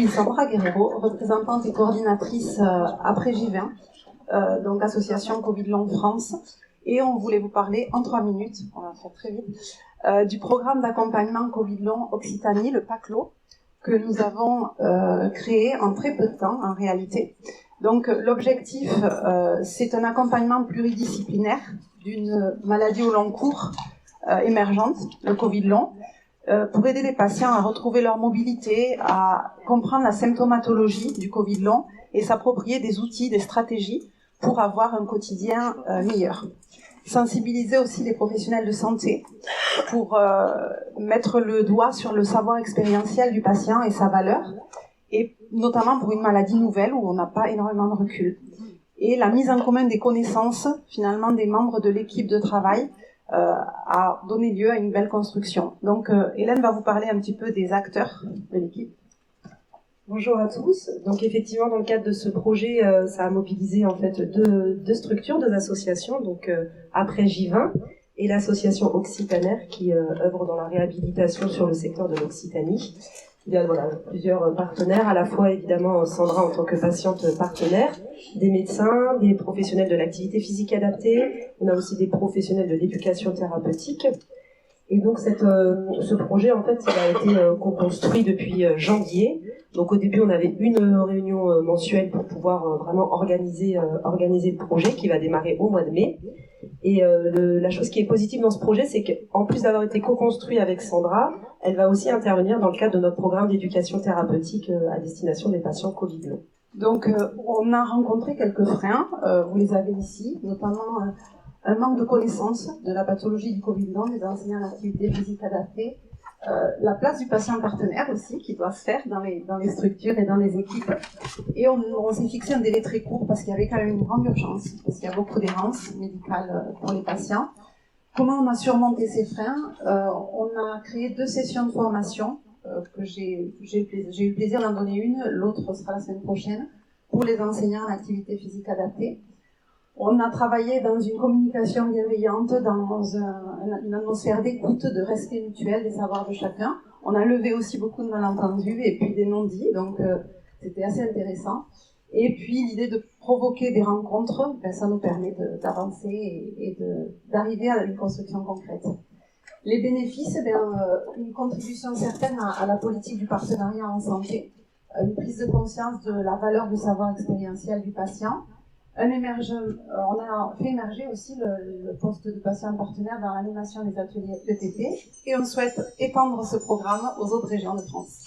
suis Sandra Guerrero, représentante et coordinatrice après J20, donc association Covid Long France, et on voulait vous parler en 3 minutes, on va faire très vite, du programme d'accompagnement Covid Long Occitanie, le PACLO, que nous avons créé en très peu de temps en réalité. Donc l'objectif, c'est un accompagnement pluridisciplinaire d'une maladie au long cours émergente, le Covid long, pour aider les patients à retrouver leur mobilité, à comprendre la symptomatologie du Covid long et s'approprier des outils, des stratégies pour avoir un quotidien meilleur. Sensibiliser aussi les professionnels de santé pour mettre le doigt sur le savoir expérientiel du patient et sa valeur, et notamment pour une maladie nouvelle où on n'a pas énormément de recul. Et la mise en commun des connaissances, finalement, des membres de l'équipe de travail a donné lieu à une belle construction. Donc, Hélène va vous parler un petit peu des acteurs de l'équipe. Bonjour à tous. Donc effectivement, dans le cadre de ce projet, ça a mobilisé en fait deux structures, deux associations, donc après J20 et l'association Occitanaire qui œuvre dans la réhabilitation sur le secteur de l'Occitanie. Il y a plusieurs partenaires, à la fois évidemment Sandra en tant que patiente partenaire, des médecins, des professionnels de l'activité physique adaptée, on a aussi des professionnels de l'éducation thérapeutique. Et donc ce projet en fait il a été co-construit depuis janvier. Donc au début on avait une réunion mensuelle pour pouvoir vraiment organiser le projet qui va démarrer au mois de mai. Et la chose qui est positive dans ce projet, c'est qu'en plus d'avoir été co-construit avec Sandra, elle va aussi intervenir dans le cadre de notre programme d'éducation thérapeutique à destination des patients Covid long. Donc on a rencontré quelques freins, vous les avez ici, notamment un manque de connaissance de la pathologie du Covid long, des enseignants d'activité physique adaptée, la place du patient partenaire aussi, qui doit se faire dans les structures et dans les équipes. Et on s'est fixé un délai très court parce qu'il y avait quand même une grande urgence, parce qu'il y a beaucoup d'errance médicale pour les patients. Comment on a surmonté ces freins? On a créé 2 sessions de formation, que j'ai eu le plaisir d'en donner une, l'autre sera la semaine prochaine, pour les enseignants en activité physique adaptée. On a travaillé dans une communication bienveillante, dans une atmosphère d'écoute, de respect mutuel des savoirs de chacun. On a levé aussi beaucoup de malentendus et puis des non-dits, donc c'était assez intéressant. Et puis l'idée de provoquer des rencontres, ça nous permet d'avancer et d'arriver à une construction concrète. Les bénéfices, une contribution certaine à la politique du partenariat en santé, une prise de conscience de la valeur du savoir expérientiel du patient. On a fait émerger aussi le poste de patient partenaire dans l'animation des ateliers ETP et on souhaite étendre ce programme aux autres régions de France.